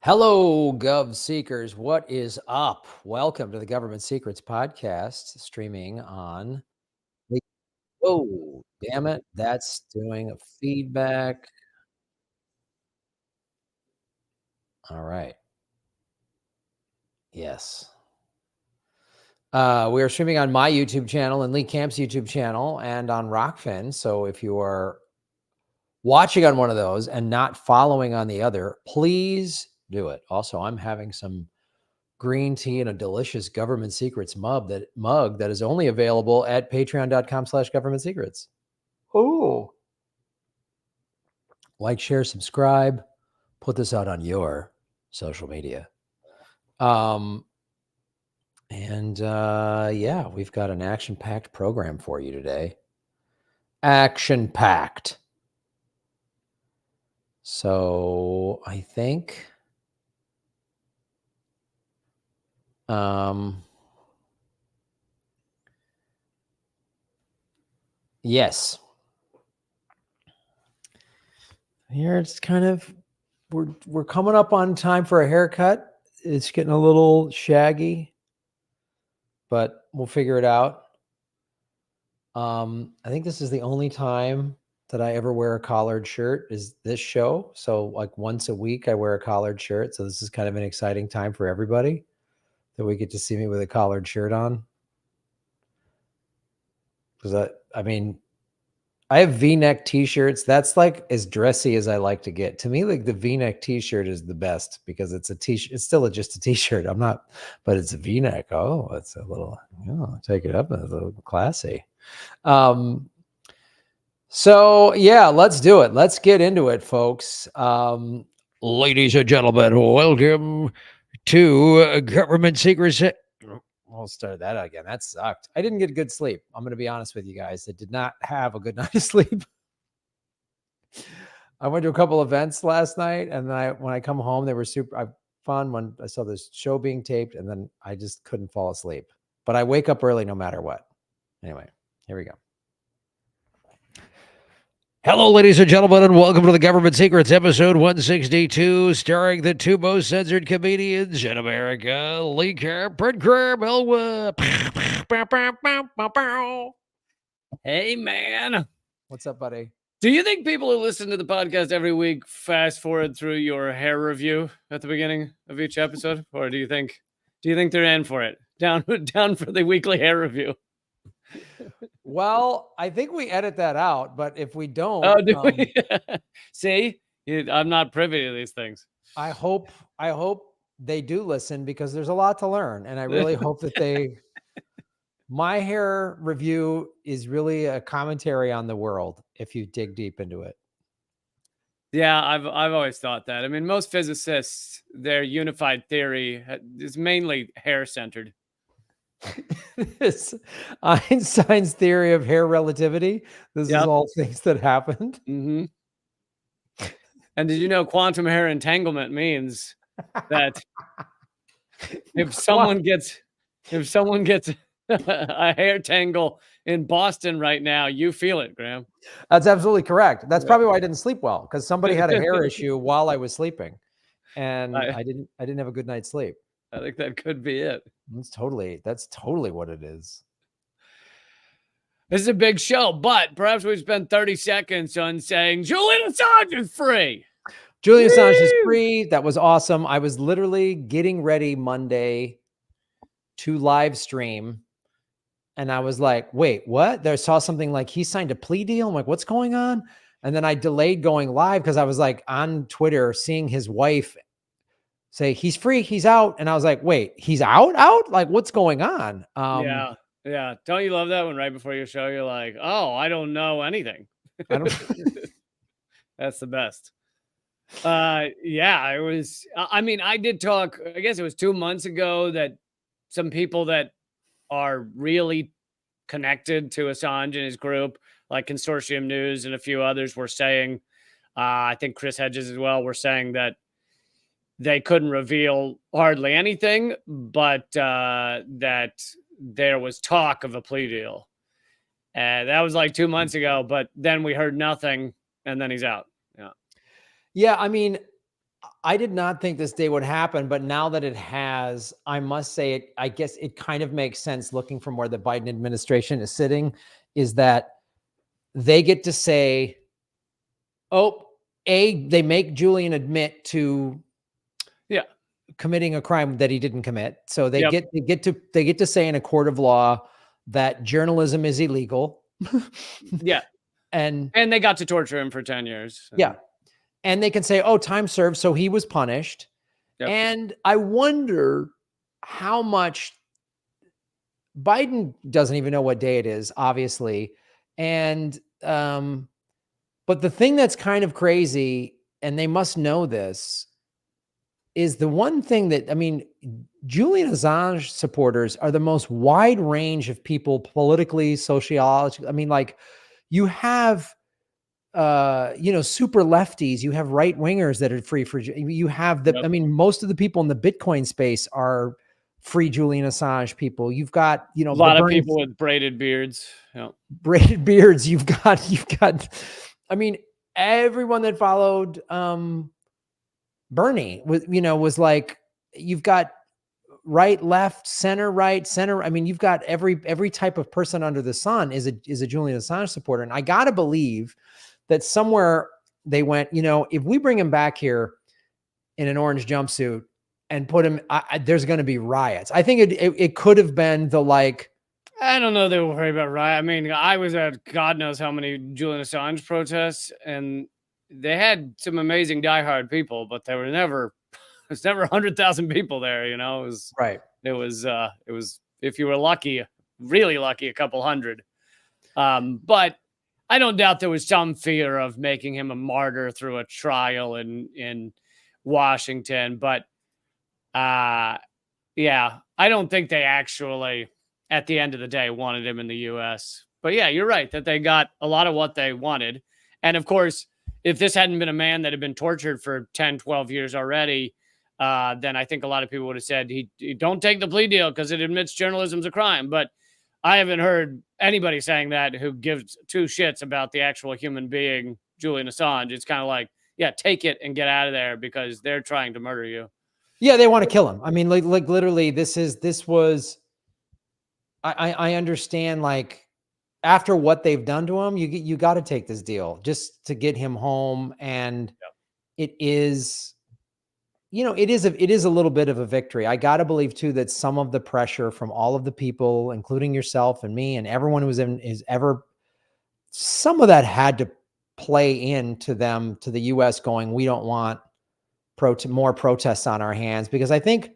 Hello, Gov Seekers. What is up? Welcome to the Government Secrets Podcast, streaming on. Whoa, damn it. That's doing a feedback. All right. Yes. We are streaming on my YouTube channel and Lee Camp's YouTube channel and on Rockfin. So if you are watching on one of those and not following on the other, please do it. Also, I'm having some green tea and a delicious Government Secrets mug that is only available at patreon.com/government secrets. Oh. Like, share, subscribe, put this out on your social media. Yeah, we've got an action-packed program for you today. Action-packed. So I think yes. Here it's kind of we're coming up on time for a haircut. It's getting a little shaggy, but we'll figure it out. I think this is the only time that I ever wear a collared shirt is this show. So like once a week I wear a collared shirt. So this is kind of an exciting time for everybody that we get to see me with a collared shirt on. Because I have V-neck t-shirts. That's like as dressy as I like to get. To me, like the V-neck t-shirt is the best because it's a t-shirt. It's still just a t-shirt. But it's a V-neck. Oh, it's a little, take it up. It's a little classy. So yeah, let's do it. Let's get into it, folks. Ladies and gentlemen, welcome to Government Secrets. We'll start that again. That sucked. I didn't get good sleep. I'm going to be honest with you guys. I did not have a good night of sleep. I went to a couple events last night, and then when I come home, they were super fun. When I saw this show being taped, and then I just couldn't fall asleep. But I wake up early no matter what. Anyway, here we go. Hello, ladies and gentlemen, and welcome to the Government Secrets, episode 162, starring the two most censored comedians in America, Lee Camp and Graham Elwood. Hey, man. What's up, buddy? Do you think people who listen to the podcast every week fast forward through your hair review at the beginning of each episode? Or do you think they're in for it? Down for the weekly hair review. Well, I think we edit that out, but if we don't, oh, do we? See, I'm not privy to these things. I hope they do listen because there's a lot to learn, and I really hope that my hair review is really a commentary on the world if you dig deep into it. Yeah, I've always thought that. I mean, most physicists, their unified theory is mainly hair centered. This Einstein's theory of hair relativity. This is all things that happened. Mm-hmm. And did you know quantum hair entanglement means that if someone gets a hair tangle in Boston right now, you feel it, Graham? That's absolutely correct. That's probably why I didn't sleep well, because somebody had a hair issue while I was sleeping, and I didn't have a good night's sleep. I think that could be it. That's totally what it is. This is a big show, but perhaps we spend 30 seconds on saying Julian Assange is free. Julian Assange is free. That was awesome. I was literally getting ready Monday to live stream, and I was like, wait, what? There saw something like he signed a plea deal. I'm like, what's going on? And then I delayed going live because I was like on Twitter seeing his wife say he's free, he's out. And I was like, wait, he's out? Like, what's going on? Yeah. Don't you love that when right before your show, you're like, oh, I don't know anything. That's the best. Yeah, it was. I mean, I did talk, I guess it was 2 months ago, that some people that are really connected to Assange and his group, like Consortium News and a few others, were saying, I think Chris Hedges as well, were saying that they couldn't reveal hardly anything, but that there was talk of a plea deal. And that was like 2 months ago, but then we heard nothing, and then he's out. Yeah. Yeah, I mean, I did not think this day would happen, but now that it has, I must say it, I guess it kind of makes sense looking from where the Biden administration is sitting, is that they get to say, oh, they make Julian admit to committing a crime that he didn't commit. So they get to say in a court of law that journalism is illegal. Yeah. And they got to torture him for 10 years. Yeah. And they can say, oh, time served, so he was punished. Yep. And I wonder how much Biden doesn't even know what day it is, obviously. And but the thing that's kind of crazy, and they must know this, is the one thing that, I mean, Julian Assange supporters are the most wide range of people politically, sociologically. I mean, like, you have super lefties, you have right wingers that are free for, you have the, I mean, most of the people in the Bitcoin space are free Julian Assange people. You've got, a lot of people with braided beards. Yeah. Braided beards. You've got, I mean, everyone that followed Bernie was like, you've got right, left, center, right, center. I mean, you've got every type of person under the sun is a Julian Assange supporter. And I got to believe that somewhere they went, if we bring him back here in an orange jumpsuit and put him, there's going to be riots. I think it could have been the, like, I don't know they were worried about riot. I mean, I was at God knows how many Julian Assange protests, and they had some amazing diehard people, but there was never 100,000 people there. It was right. It was if you were lucky, really lucky, a couple hundred. But I don't doubt there was some fear of making him a martyr through a trial in Washington. But yeah, I don't think they actually, at the end of the day, wanted him in the U.S. But yeah, you're right that they got a lot of what they wanted. And of course, if this hadn't been a man that had been tortured for 10, 12 years already, then I think a lot of people would have said, he don't take the plea deal because it admits journalism's a crime. But I haven't heard anybody saying that who gives two shits about the actual human being, Julian Assange. It's kind of like, yeah, take it and get out of there because they're trying to murder you. Yeah, they want to kill him. I mean, like literally, I understand, like, after what they've done to him, you got to take this deal just to get him home. And it is, it is a little bit of a victory. I got to believe too, that some of the pressure from all of the people, including yourself and me and everyone who some of that had to play into them, to the US going, we don't want more protests on our hands, because I think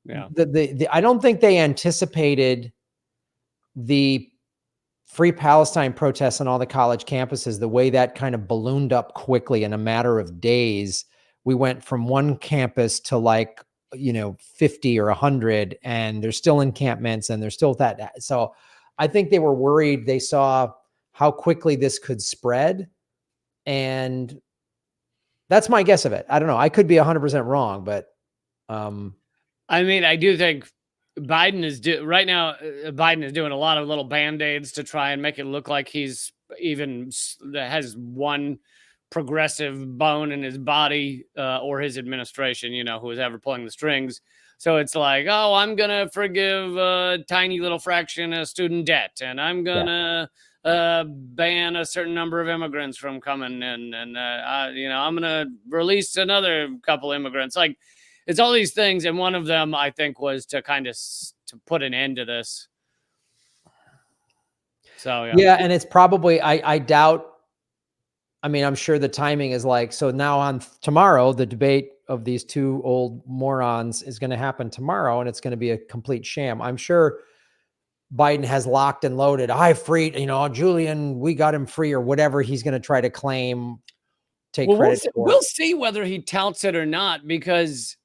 I don't think they anticipated the Free Palestine protests on all the college campuses, the way that kind of ballooned up quickly in a matter of days. We went from one campus to 50 or 100, and there's still encampments and there's still that. So I think they were worried. They saw how quickly this could spread. And that's my guess of it. I don't know. I could be 100% wrong, but I mean, I do think Biden is right now. Biden is doing a lot of little band-aids to try and make it look like he's has one progressive bone in his body, or his administration, who is ever pulling the strings. So it's like, oh, I'm gonna forgive a tiny little fraction of student debt, and I'm gonna ban a certain number of immigrants from coming in, and I'm gonna release another couple immigrants. Like, it's all these things, and one of them I think was to kind of to put an end to this. So yeah, and it's probably, I doubt. I mean, I'm sure the timing is like, so now on tomorrow, the debate of these two old morons is going to happen tomorrow, and it's going to be a complete sham. I'm sure Biden has locked and loaded. I freed, Julian, we got him free, or whatever he's going to try to claim, credit for. We'll see whether he touts it or not, because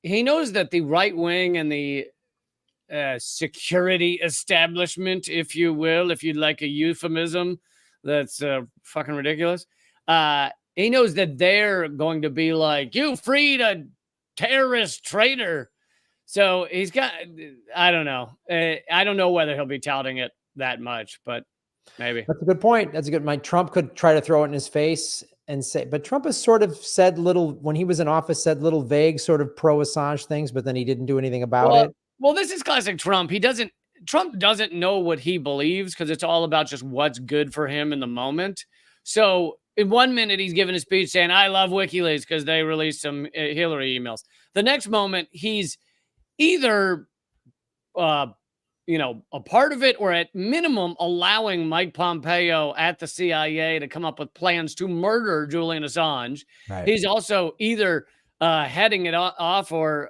he knows that the right wing and the security establishment, if you will, if you'd like a euphemism, that's fucking ridiculous. He knows that they're going to be like, you freed a terrorist traitor. So he's got, I don't know. I don't know whether he'll be touting it that much, but maybe. That's a good point. That's a good. Trump could try to throw it in his face and say, but Trump has sort of said little, when he was in office, said little vague sort of pro Assange things, but then he didn't do anything about Well, it. well, this is classic Trump. Trump doesn't know what he believes because it's all about just what's good for him in the moment. So in 1 minute, he's giving a speech saying, I love WikiLeaks because they released some Hillary emails. The next moment, he's either, a part of it, or at minimum, allowing Mike Pompeo at the CIA to come up with plans to murder Julian Assange. Right. He's also either heading it off, or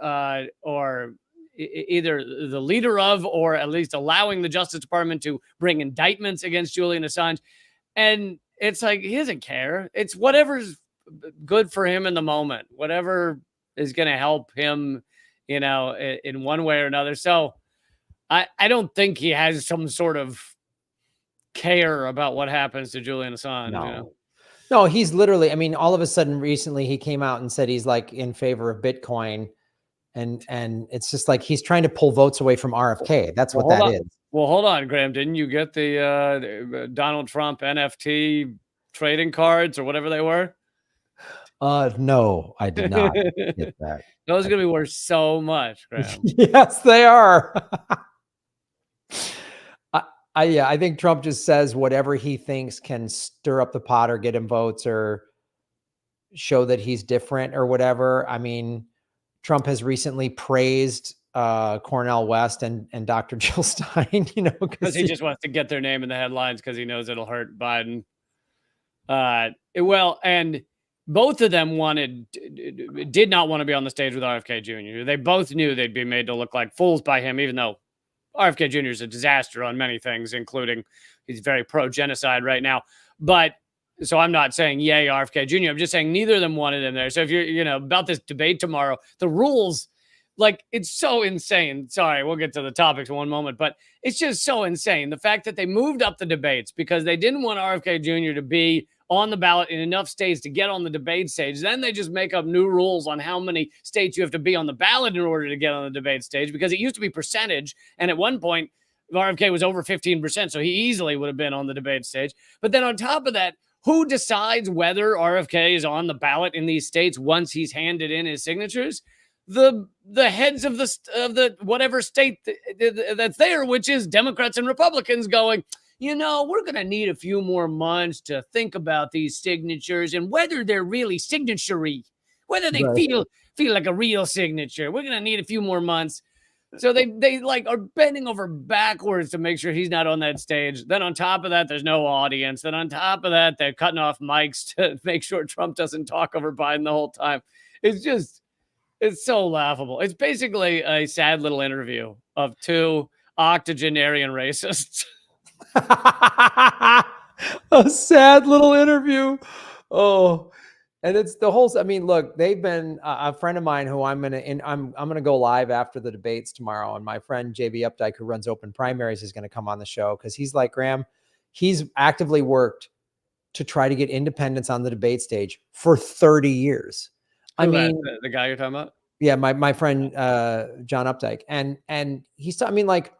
either the leader of, or at least allowing the Justice Department to bring indictments against Julian Assange. And it's like, he doesn't care. It's whatever's good for him in the moment, whatever is going to help him, in one way or another. So I don't think he has some sort of care about what happens to Julian Assange. No. No, he's literally, I mean, all of a sudden recently he came out and said he's like in favor of Bitcoin. And it's just like he's trying to pull votes away from RFK. That's what that is. Well, hold on, Graham. Didn't you get the Donald Trump NFT trading cards or whatever they were? No, I did not get that. Those are going to be worth so much, Graham. Yes, they are. I think Trump just says whatever he thinks can stir up the pot or get him votes or show that he's different or whatever. I mean, Trump has recently praised Cornell West and Dr. Jill Stein, because he just wants to get their name in the headlines because he knows it'll hurt Biden. Well, and both of them did not want to be on the stage with RFK Jr. They both knew they'd be made to look like fools by him, even though RFK Jr. is a disaster on many things, including he's very pro-genocide right now. But so I'm not saying yay RFK Jr. I'm just saying neither of them wanted him there. So if you're, about this debate tomorrow, the rules, like, it's so insane. Sorry, we'll get to the topics in one moment, but it's just so insane. The fact that they moved up the debates because they didn't want RFK Jr. to be on the ballot in enough states to get on the debate stage. Then they just make up new rules on how many states you have to be on the ballot in order to get on the debate stage, because it used to be percentage. And at one point, RFK was over 15%, so he easily would have been on the debate stage. But then on top of that, who decides whether RFK is on the ballot in these states once he's handed in his signatures? The heads of the whatever state that's there, which is Democrats and Republicans, going, we're going to need a few more months to think about these signatures and whether they're really signature-y, whether they feel like a real signature. We're going to need a few more months. So they like are bending over backwards to make sure he's not on that stage. Then on top of that, there's no audience. Then on top of that, they're cutting off mics to make sure Trump doesn't talk over Biden the whole time. It's so laughable. It's basically a sad little interview of two octogenarian racists. A sad little interview. Oh, and it's the whole, I mean, look, they've been a friend of mine who I'm going to go live after the debates tomorrow. And my friend JB Updike, who runs Open Primaries, is going to come on the show. Cause he's like, Graham, he's actively worked to try to get independents on the debate stage for 30 years. I mean, the guy you're talking about? Yeah. My friend, John Updike. And he's, I mean, like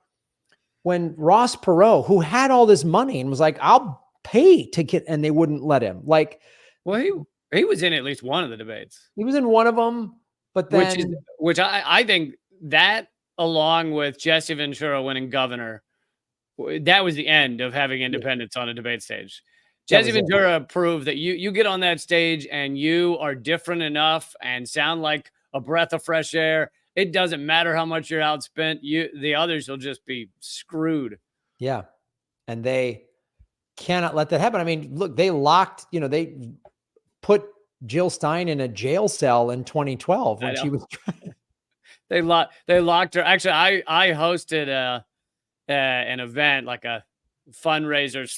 when Ross Perot, who had all this money and was like, I'll pay to get, and they wouldn't let him. Like, well, he was in at least one of the debates. He was in one of them, but then which I think that, along with Jesse Ventura winning governor, that was the end of having independents on a debate stage. Jesse Ventura proved that you get on that stage and you are different enough and sound like a breath of fresh air. It doesn't matter how much you're outspent. The others will just be screwed. Yeah. And they cannot let that happen. I mean, look, they locked, they put Jill Stein in a jail cell in 2012 when she was they locked her. Actually, I hosted an event, like a fundraiser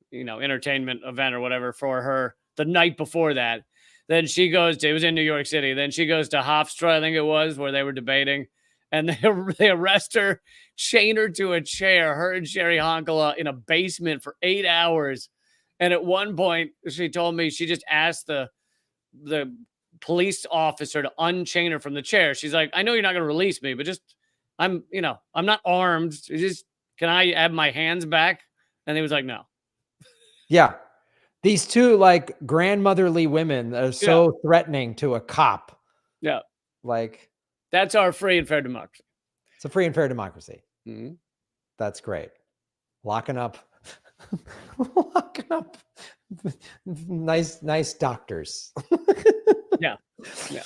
/ entertainment event or whatever for her the night before that. Then she goes to, it was in New York City. Then she goes to Hofstra, I think it was, where they were debating, and they arrest her, chain her to a chair, her and Sherry Honkala, in a basement for 8 hours. And at one point, she told me she just asked the police officer to unchain her from the chair. She's like, I know you're not going to release me, but just, I'm not armed. Just, can I have my hands back? And he was like, no. Yeah. These two like grandmotherly women that are so threatening to a cop. Yeah. Like, that's our free and fair democracy. It's a free and fair democracy. Mm-hmm. That's great. Locking up nice doctors. Yeah. Yeah.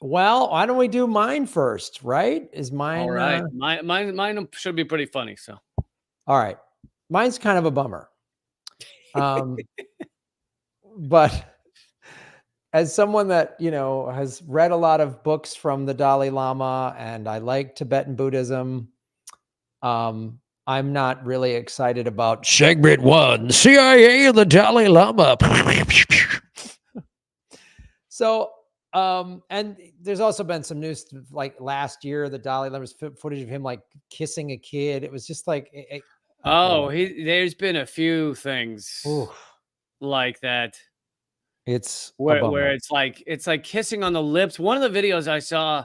Well, why don't we do mine first, right? Is mine all right? Mine should be pretty funny. So, all right. Mine's kind of a bummer. But as someone that, has read a lot of books from the Dalai Lama and I like Tibetan Buddhism, I'm not really excited about segment 1, CIA and the Dalai Lama. So, and there's also been some news like last year, the Dalai Lama's footage of him like kissing a kid. It was just like, there's been a few things like that. It's where it's like kissing on the lips. One of the videos I saw,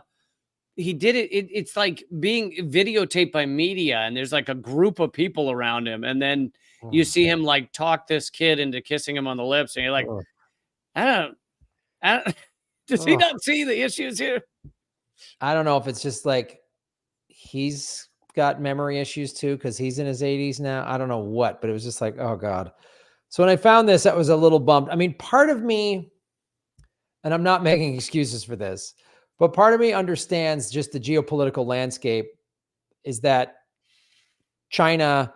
he did it. It's like being videotaped by media, and there's like a group of people around him, and then you see him like talk this kid into kissing him on the lips, and you're like, I don't. Does he not see the issues here? I don't know if it's just like he's got memory issues too because he's in his 80s now. I don't know what, but it was just like, oh God. So when I found this, I was a little bummed. I mean, part of me, and I'm not making excuses for this, but part of me understands just the geopolitical landscape is that China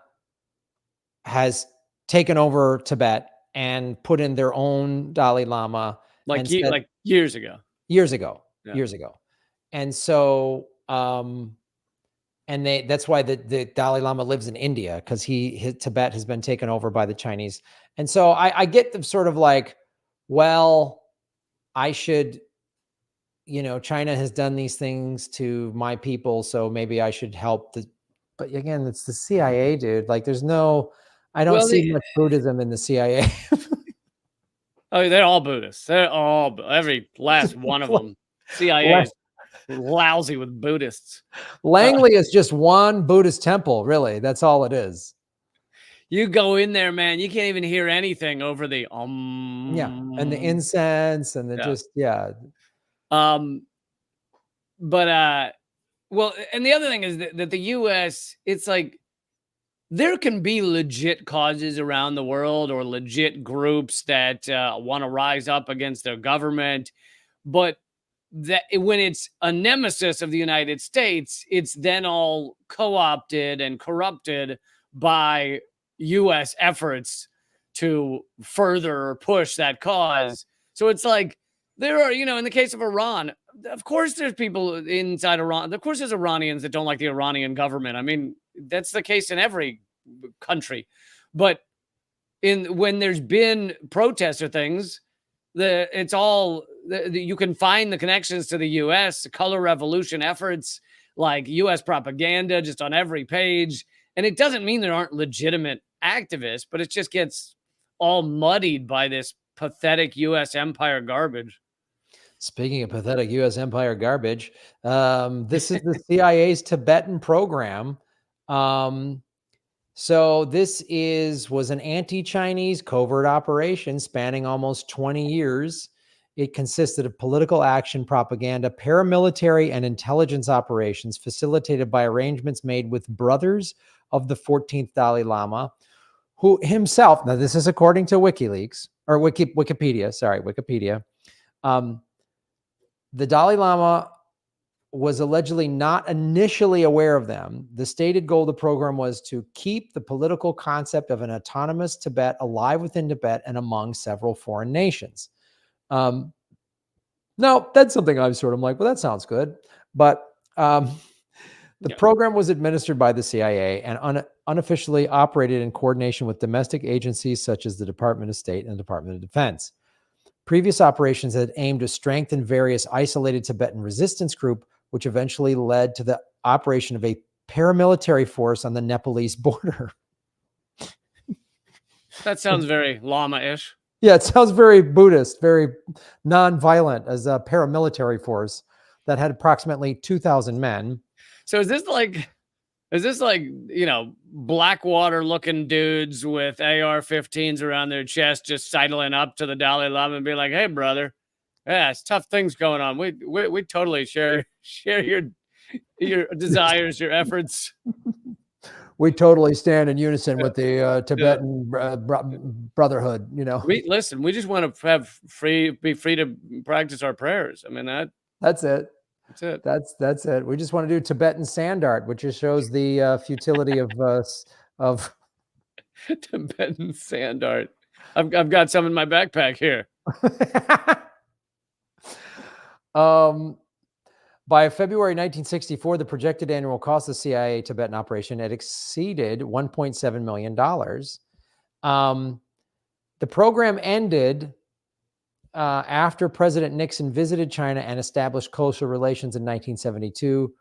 has taken over Tibet and put in their own Dalai Lama. Like years ago. And so, and that's why the Dalai Lama lives in India because his Tibet has been taken over by the Chinese. And so I get them sort of like, well, I should, China has done these things to my people, so maybe I should help but again, it's the CIA, dude. Like I don't see much Buddhism in the CIA. Oh, they're all Buddhists. They're all, every last one of them. CIA is lousy with Buddhists. Langley is just one Buddhist temple, really. That's all it is. You go in there, man, you can't even hear anything over the and the incense and but well, and the other thing is that the US, it's like there can be legit causes around the world or legit groups that want to rise up against their government, but that when it's a nemesis of the United States, it's then all co-opted and corrupted by US efforts to further push that cause. So it's like there are, in the case of Iran, of course there's people inside Iran. Of course there's Iranians that don't like the Iranian government. I mean, that's the case in every country. But when there's been protests or things, it's all you can find the connections to the US, the color revolution efforts, like US propaganda just on every page. And it doesn't mean there aren't legitimate activists, but it just gets all muddied by this pathetic US empire garbage. Speaking of pathetic US empire garbage, this is the CIA's Tibetan program. So this was an anti-Chinese covert operation spanning almost 20 years. It consisted of political action, propaganda, paramilitary, and intelligence operations facilitated by arrangements made with brothers of the 14th Dalai Lama, who himself, now this is according to WikiLeaks, or Wikipedia. The Dalai Lama was allegedly not initially aware of them. The stated goal of the program was to keep the political concept of an autonomous Tibet alive within Tibet and among several foreign nations. Now, that's something I'm sort of like, well, that sounds good. But the program was administered by the CIA and unofficially operated in coordination with domestic agencies such as the Department of State and the Department of Defense. Previous operations had aimed to strengthen various isolated Tibetan resistance group, which eventually led to the operation of a paramilitary force on the Nepalese border. That sounds very Lama-ish. Yeah, it sounds very Buddhist, very non-violent, as a paramilitary force that had approximately 2,000 men. So is this like Is this like, Blackwater looking dudes with AR-15s around their chest just sidling up to the Dalai Lama and be like, "Hey, brother, yeah, it's tough things going on. We totally share your desires, your efforts." We totally stand in unison Yeah, with the yeah. Tibetan Brotherhood. We just want to be free to practice our prayers. I mean, That's it. that's it. That's it. We just want to do Tibetan sand art, which just shows the futility of. Tibetan sand art. I've got some in my backpack here. By February 1964, the projected annual cost of the CIA Tibetan operation had exceeded $1.7 million. The program ended after President Nixon visited China and established closer relations in 1972.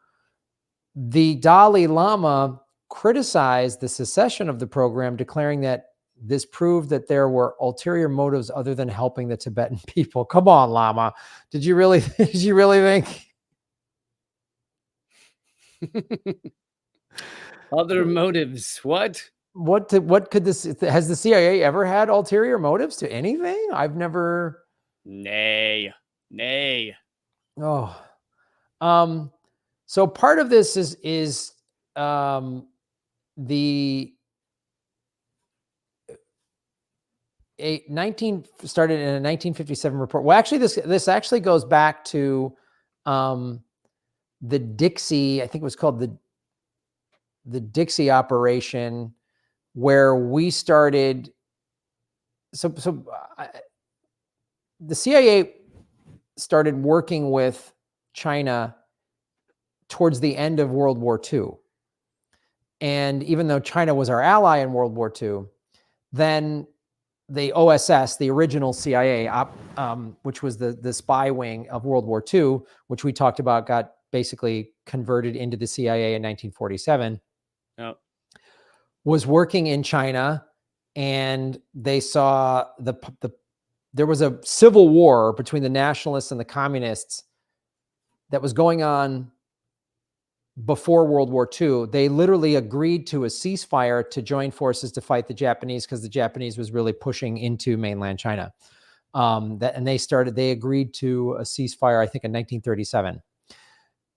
The Dalai Lama criticized the secession of the program, declaring that this proved that there were ulterior motives other than helping the Tibetan people. Come on, Lama. Did you really think? Other motives. What? What could this, has the CIA ever had ulterior motives to anything? I've never. Nay. Oh, so part of this is the started in a 1957 report. Well, actually, this actually goes back to the Dixie. I think it was called the Dixie operation, where we started. The CIA started working with China towards the end of World War II. And even though China was our ally in World War II, then the OSS, the original CIA, which was the spy wing of World War II, which we talked about, got basically converted into the CIA in 1947, was working in China, and they saw there was a civil war between the nationalists and the communists that was going on before World War II. They literally agreed to a ceasefire to join forces to fight the Japanese, because the Japanese was really pushing into mainland China. They agreed to a ceasefire, I think, in 1937.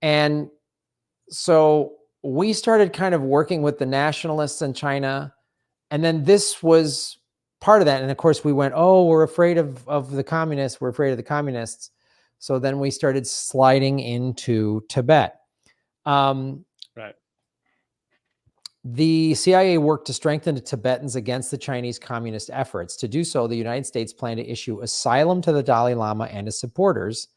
And so we started kind of working with the nationalists in China. And then this was part of that. And of course we went, oh, we're afraid of the communists. We're afraid of the communists. So then we started sliding into Tibet. Right. The CIA worked to strengthen the Tibetans against the Chinese communist efforts. To do so, the United States planned to issue asylum to the Dalai Lama and his supporters.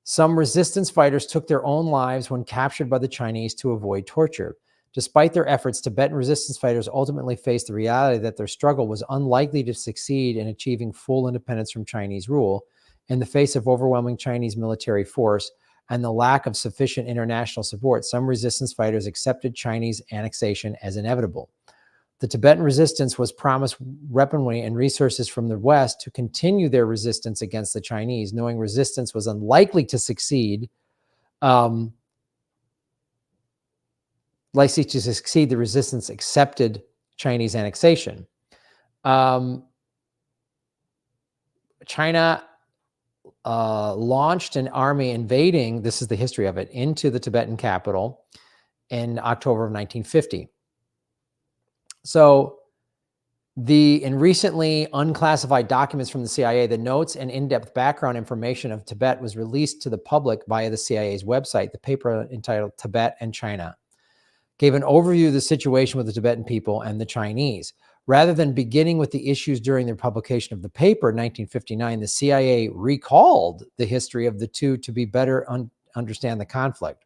Some resistance fighters took their own lives when captured by the Chinese to avoid torture. Despite their efforts, Tibetan resistance fighters ultimately faced the reality that their struggle was unlikely to succeed in achieving full independence from Chinese rule in the face of overwhelming Chinese military force and the lack of sufficient international support. Some resistance fighters accepted Chinese annexation as inevitable. The Tibetan resistance was promised weaponry and resources from the West to continue their resistance against the Chinese. Knowing resistance was unlikely to succeed, the resistance accepted Chinese annexation. China launched an army invading, this is the history of it, into the Tibetan capital in October of 1950. So in recently unclassified documents from the CIA, the notes and in-depth background information of Tibet was released to the public via the CIA's website. The paper, entitled Tibet and China, gave an overview of the situation with the Tibetan people and the Chinese. Rather than beginning with the issues during the publication of the paper in 1959, the CIA recalled the history of the two to be better understand the conflict.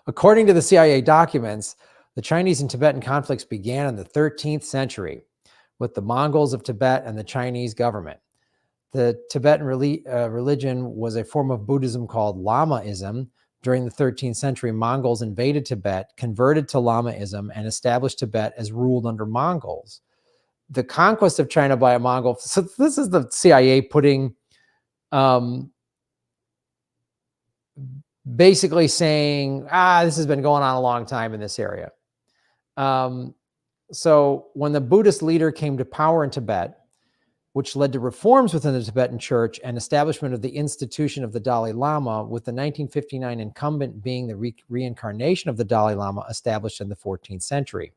According to the CIA documents, the Chinese and Tibetan conflicts began in the 13th century with the Mongols of Tibet and the Chinese government. The Tibetan religion was a form of Buddhism called Lamaism. During the 13th century, Mongols invaded Tibet, converted to Lamaism, and established Tibet as ruled under Mongols. The conquest of China by a Mongol, so this is the CIA putting basically saying, this has been going on a long time in this area. So when the Buddhist leader came to power in Tibet, which led to reforms within the Tibetan church and establishment of the institution of the Dalai Lama, with the 1959 incumbent being the reincarnation of the Dalai Lama established in the 14th century.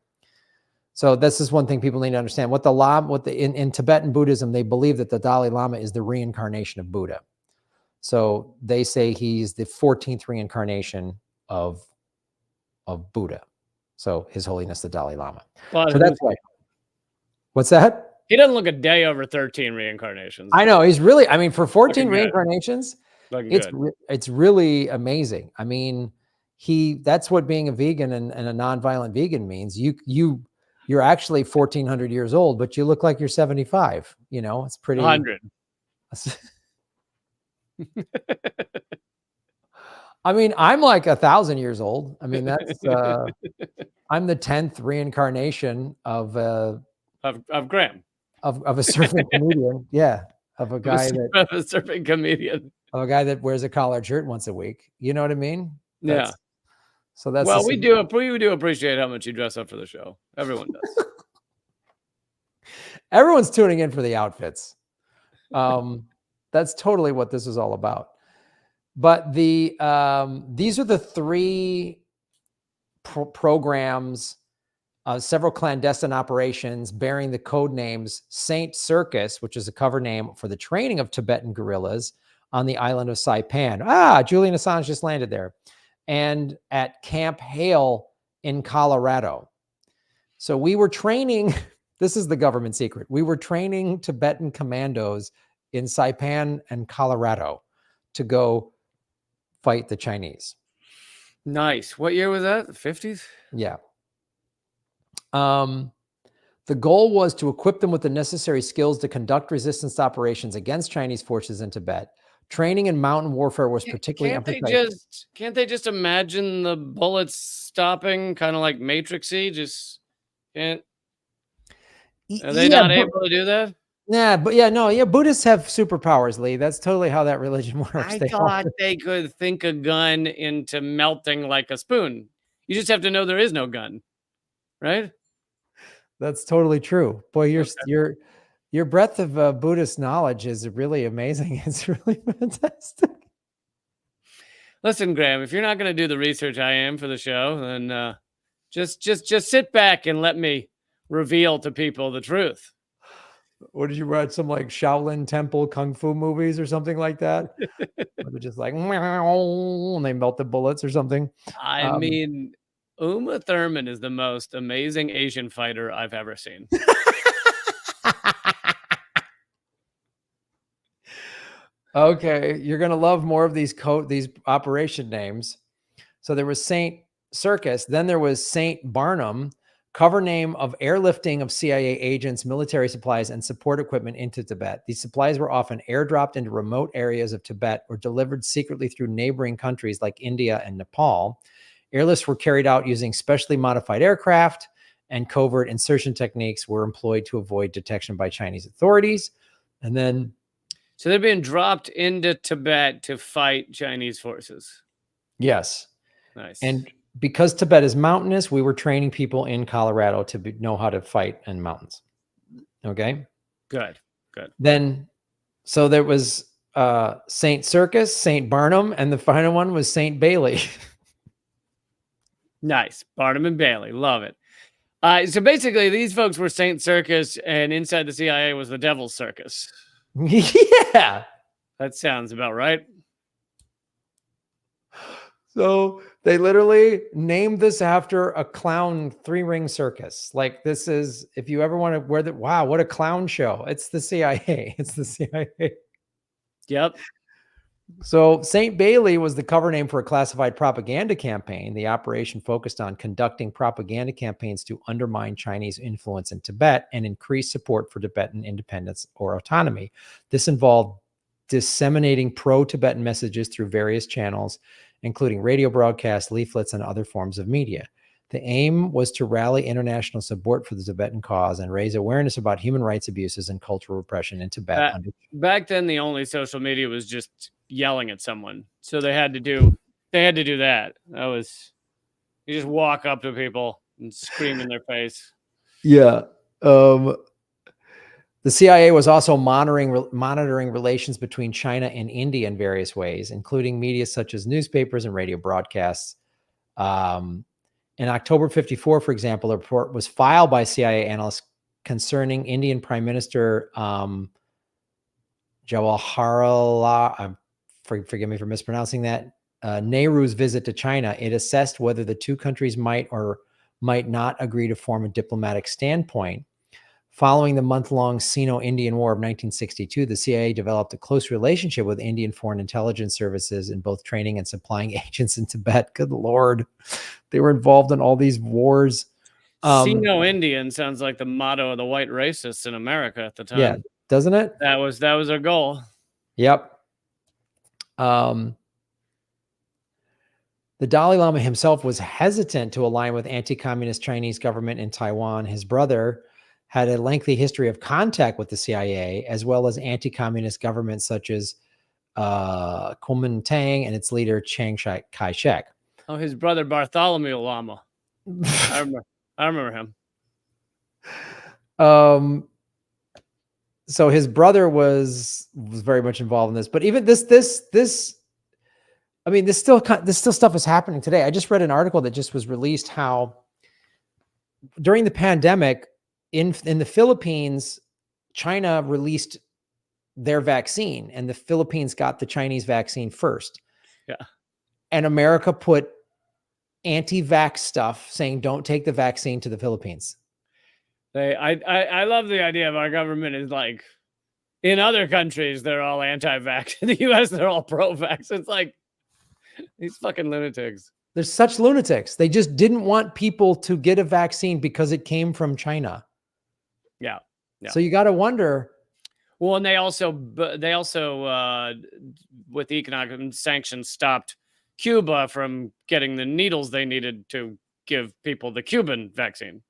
So this is one thing people need to understand. In Tibetan Buddhism, they believe that the Dalai Lama is the reincarnation of Buddha. So they say he's the 14th reincarnation of Buddha. So His Holiness the Dalai Lama. Well, so that's why. What's that? He doesn't look a day over 13 reincarnations. I know. He's really, I mean, for 14 reincarnations, it's really amazing. I mean, that's what being a vegan and a nonviolent vegan means. You're actually 1,400 years old, but you look like you're 75. You know, it's pretty. 100. I mean, I'm like 1,000 years old. I mean, that's I'm the 10th reincarnation of Graham. Of a surfing comedian. Yeah. Of a guy of a surfing comedian. Of a guy that wears a collared shirt once a week. You know what I mean? Yeah. So that's we do appreciate how much you dress up for the show. Everyone does. Everyone's tuning in for the outfits. That's totally what this is all about. But these are the three programs, several clandestine operations bearing the code names Saint Circus, which is a cover name for the training of Tibetan guerrillas on the island of Saipan. Julian Assange just landed there. And at Camp Hale in Colorado. So we were training, this is the government secret, we were training Tibetan commandos in Saipan and Colorado to go fight the Chinese. Nice. What year was that? The 50s? Yeah. The goal was to equip them with the necessary skills to conduct resistance operations against Chinese forces in Tibet. Training in mountain warfare was particularly emphasized. Can't they just imagine the bullets stopping, kind of like Matrix-y? Just can't. Are they not able to do that? Yeah, but Buddhists have superpowers, Lee. That's totally how that religion works. I thought they could think a gun into melting like a spoon. You just have to know there is no gun, right? That's totally true. Boy, your breadth of Buddhist knowledge is really amazing. It's really fantastic. Listen, Graham, if you're not going to do the research I am for the show, then just sit back and let me reveal to people the truth. What did you write? Some like Shaolin Temple Kung Fu movies or something like that? They're just like, and they melt the bullets or something. I mean, Uma Thurman is the most amazing Asian fighter I've ever seen. Okay, you're gonna love more of these operation names. So there was Saint Circus, then there was Saint Barnum, cover name of airlifting of CIA agents, military supplies, and support equipment into Tibet. These supplies were often airdropped into remote areas of Tibet or delivered secretly through neighboring countries like India and Nepal. Airlifts were carried out using specially modified aircraft, and covert insertion techniques were employed to avoid detection by Chinese authorities. And then, so they're being dropped into Tibet to fight Chinese forces. Yes. Nice. And because Tibet is mountainous, we were training people in Colorado to know how to fight in mountains. Okay. Good. Then, so there was Saint Circus, Saint Barnum, and the final one was Saint Bailey. Nice. Barnum and Bailey. Love it. So basically, these folks were Saint Circus, and inside the CIA was the Devil's Circus. Yeah. That sounds about right. So they literally named this after a clown 3-ring circus. Like, this is, if you ever want to wear that, wow, what a clown show. It's the CIA. It's the CIA. Yep. So St. Bailey was the cover name for a classified propaganda campaign. The operation focused on conducting propaganda campaigns to undermine Chinese influence in Tibet and increase support for Tibetan independence or autonomy. This involved disseminating pro-Tibetan messages through various channels, including radio broadcasts, leaflets, and other forms of media. The aim was to rally international support for the Tibetan cause and raise awareness about human rights abuses and cultural repression in Tibet. Back then, the only social media was just yelling at someone. So they had to do They had to do that. That was you just walk up to people and scream in their face. Yeah. The CIA was also monitoring relations between China and India in various ways, including media such as newspapers and radio broadcasts. In October 54, for example, a report was filed by CIA analysts concerning Indian Prime Minister Jawaharlal, forgive me for mispronouncing that, Nehru's visit to China. It assessed whether the two countries might or might not agree to form a diplomatic standpoint. Following the month-long Sino-Indian War of 1962, the CIA developed a close relationship with Indian foreign intelligence services in both training and supplying agents in Tibet. Good Lord. They were involved in all these wars. Sino-Indian sounds like the motto of the white racists in America at the time. Yeah, doesn't it? That was their goal. Yep. The Dalai Lama himself was hesitant to align with anti-communist Chinese government in Taiwan. His brother had a lengthy history of contact with the CIA, as well as anti-communist governments such as Kuomintang and its leader Chiang Kai-shek. Oh, his brother Bartholomew Lama. I remember him. So his brother was very much involved in this, but even this I mean, this still stuff is happening today. I just read an article that just was released how during the pandemic in the Philippines, China released their vaccine and the Philippines got the Chinese vaccine first. Yeah. And America put anti-vax stuff saying, don't take the vaccine to the Philippines. I love the idea of our government is like, in other countries, they're all anti-vax. In the US, they're all pro-vax. It's like, these fucking lunatics. They're such lunatics. They just didn't want people to get a vaccine because it came from China. Yeah. So you got to wonder. Well, and they also with the economic sanctions stopped Cuba from getting the needles they needed to give people the Cuban vaccine.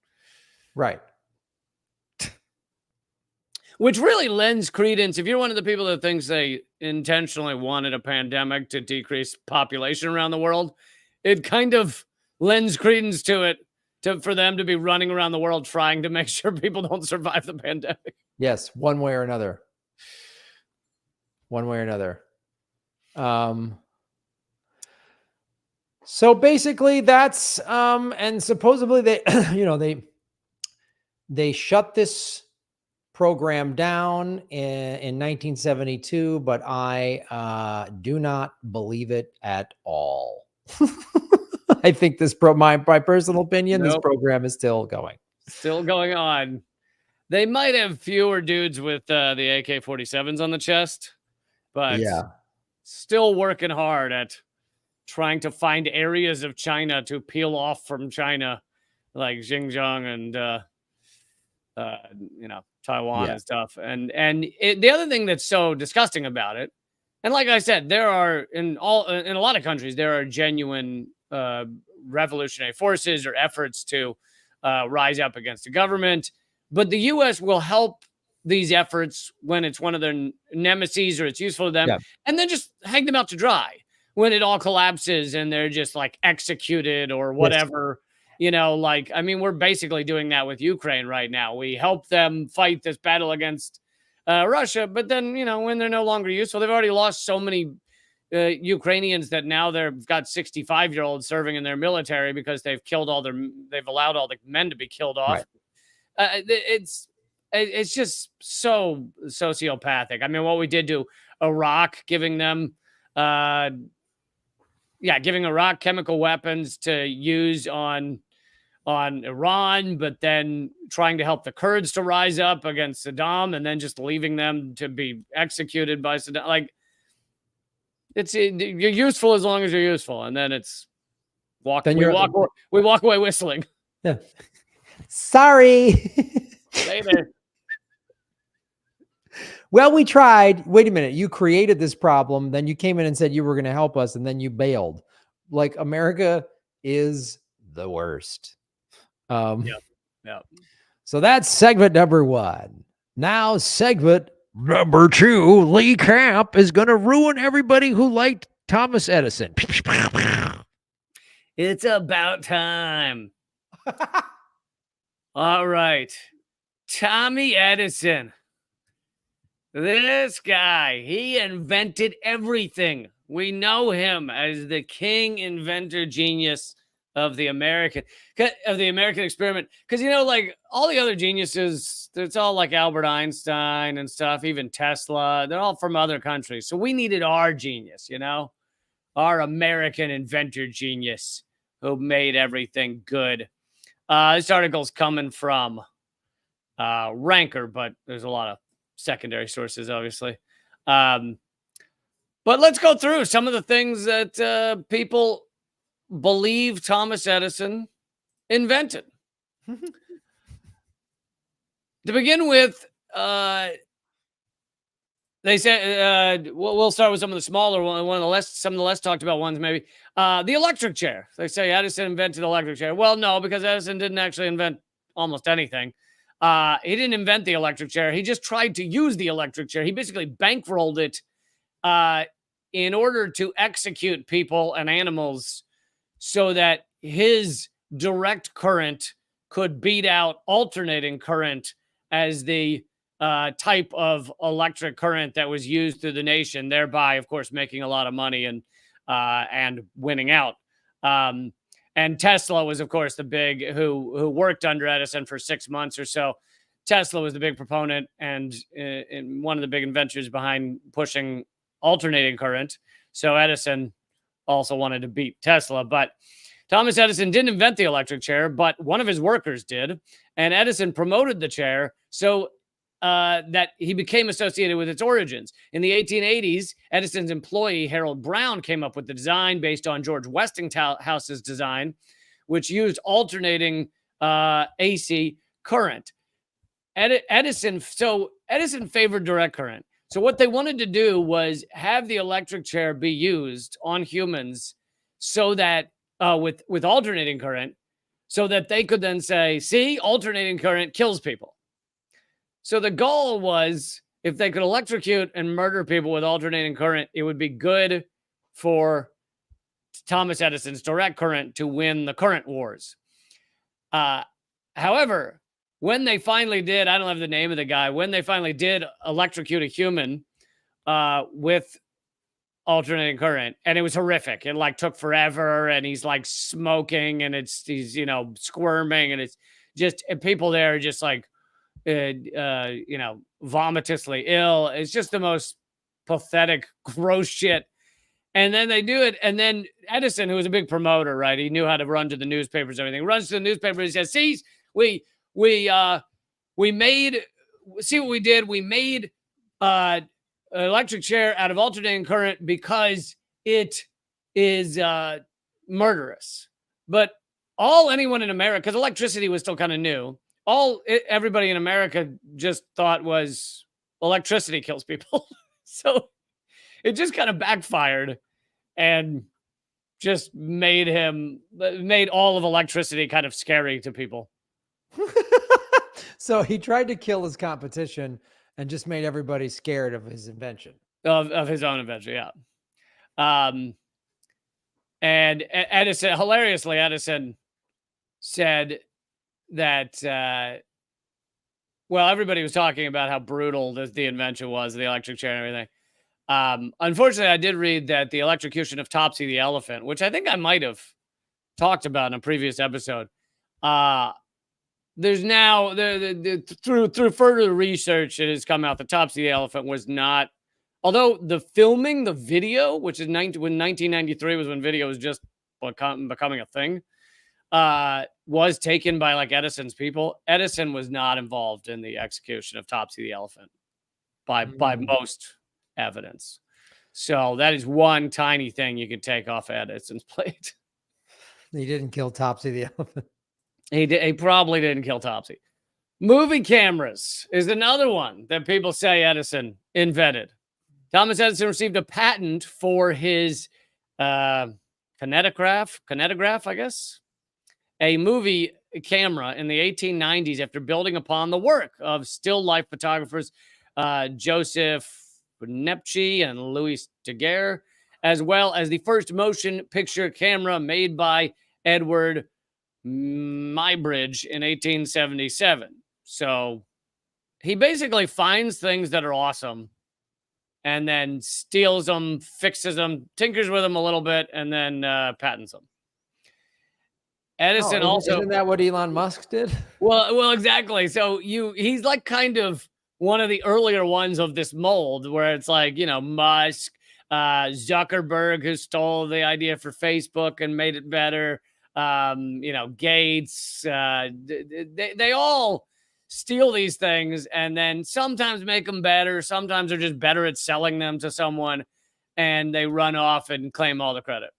Right. Which really lends credence. If you're one of the people that thinks they intentionally wanted a pandemic to decrease population around the world, it kind of lends credence to it for them to be running around the world trying to make sure people don't survive the pandemic. Yes, one way or another. One way or another. So basically that's and supposedly they they shut this program down in 1972, but I do not believe it at all. I think my personal opinion, This program is still going. Still going on. They might have fewer dudes with the AK-47s on the chest, but still working hard at trying to find areas of China to peel off from China, like Xinjiang and Taiwan and stuff. And the other thing that's so disgusting about it, and like I said, there are in a lot of countries there are genuine revolutionary forces or efforts to rise up against the government, but the U.S. will help these efforts when it's one of their nemesis or it's useful to them, and then just hang them out to dry when it all collapses and they're just like executed or whatever. Like, I mean, we're basically doing that with Ukraine right now. We help them fight this battle against Russia, but then, when they're no longer useful, they've already lost so many Ukrainians that now they've got 65-year-olds serving in their military because they've allowed all the men to be killed off. Right. It's just so sociopathic. I mean, what we did to Iraq, giving them, giving Iraq chemical weapons to use on Iran, but then trying to help the Kurds to rise up against Saddam and then just leaving them to be executed by Saddam. Like, you're useful as long as you're useful. And then we walk away whistling. Yeah. Sorry. Later. Well, we tried. Wait a minute. You created this problem. Then you came in and said you were going to help us. And then you bailed. Like, America is the worst. Yeah. So that's segment number 1. Now segment number 2, Lee Camp is going to ruin everybody who liked Thomas Edison. It's about time. All right. Tommy Edison. This guy, he invented everything. We know him as the king inventor genius of the American experiment. Because like all the other geniuses, it's all like Albert Einstein and stuff, even Tesla. They're all from other countries. So we needed our genius, our American inventor genius who made everything good. This article's coming from Ranker, but there's a lot of secondary sources, obviously. But let's go through some of the things that people believe Thomas Edison invented. To begin with, they say we'll start with some of the smaller ones, some of the less talked about ones, maybe. The electric chair. They say Edison invented the electric chair. Well, no, because Edison didn't actually invent almost anything. He didn't invent the electric chair. He just tried to use the electric chair. He basically bankrolled it in order to execute people and animals so that his direct current could beat out alternating current as the type of electric current that was used through the nation, thereby, of course, making a lot of money and winning out. And Tesla was, of course, the big who worked under Edison for 6 months or so. Tesla was the big proponent and one of the big inventors behind pushing alternating current. So Edison also wanted to beat Tesla. But Thomas Edison didn't invent the electric chair, but one of his workers did. And Edison promoted the chair so that he became associated with its origins. In the 1880s, Edison's employee, Harold Brown, came up with the design based on George Westinghouse's design, which used alternating AC current. Edison favored direct current. So what they wanted to do was have the electric chair be used on humans so that with alternating current, so that they could then say, see, alternating current kills people. So the goal was if they could electrocute and murder people with alternating current, it would be good for Thomas Edison's direct current to win the current wars. However, when they finally did, I don't have the name of the guy, when they finally did electrocute a human with alternating current, and it was horrific. It took forever, and he's smoking, and he's squirming, and it's just, and people there are just vomitously ill. It's just the most pathetic, gross shit. And then they do it. And then Edison, who was a big promoter, right? He knew how to run to the newspapers, everything. Runs to the newspaper. He says, see, we made, see what we did. We made an electric chair out of alternating current because it is murderous. But anyone in America, because electricity was still kind of new, everybody in America just thought was electricity kills people. So it just kind of backfired and just made all of electricity kind of scary to people. So he tried to kill his competition and just made everybody scared of his invention. Of his own invention, yeah. And Edison, hilariously, Edison said that, everybody was talking about how brutal the invention was, the electric chair and everything. Unfortunately, I did read that the electrocution of Topsy the elephant, which I think I might have talked about in a previous episode, there's now through further research, it has come out that Topsy the elephant was not, although the video, which is when 1993 was when video was just becoming a thing, was taken by Edison's people. Edison was not involved in the execution of Topsy the elephant by most evidence. So that is one tiny thing you could take off Edison's plate. He didn't kill Topsy the elephant. He probably didn't kill Topsy. Movie cameras is another one that people say Edison invented. Thomas Edison received a patent for his kinetograph, I guess, a movie camera in the 1890s after building upon the work of still life photographers Joseph Nepci and Louis Daguerre. as well as the first motion picture camera made by Edward Muybridge in 1877. So he basically finds things that are awesome and then steals them, fixes them, tinkers with them a little bit, and then patents them. Edison isn't that what Elon Musk did? Well, exactly. So he's like kind of one of the earlier ones of this mold where it's like, Musk, Zuckerberg, who stole the idea for Facebook and made it better. Gates, they all steal these things and then sometimes make them better. Sometimes they're just better at selling them to someone and they run off and claim all the credit.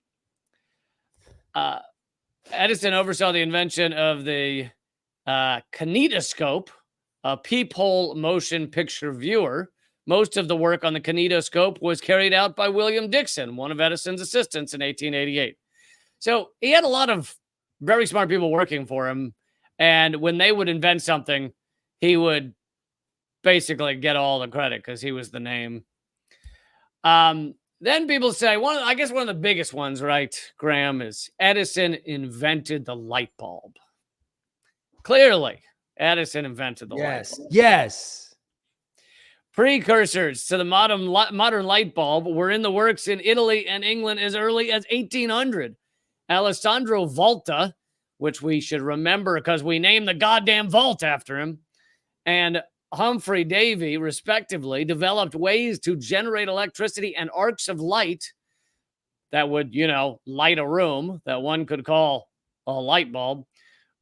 Edison oversaw the invention of the kinetoscope, a peephole motion picture viewer. Most of the work on the kinetoscope was carried out by William Dixon, one of Edison's assistants, in 1888. So he had a lot of very smart people working for him. And when they would invent something, he would basically get all the credit because he was the name. Then people say, one of the biggest ones, right, Graham, is Edison invented the light bulb. Clearly, Edison invented the light bulb. Yes. Precursors to the modern light bulb were in the works in Italy and England as early as 1800. Alessandro Volta, which we should remember because we named the goddamn vault after him, and Humphrey Davy, respectively, developed ways to generate electricity and arcs of light that would, light a room that one could call a light bulb,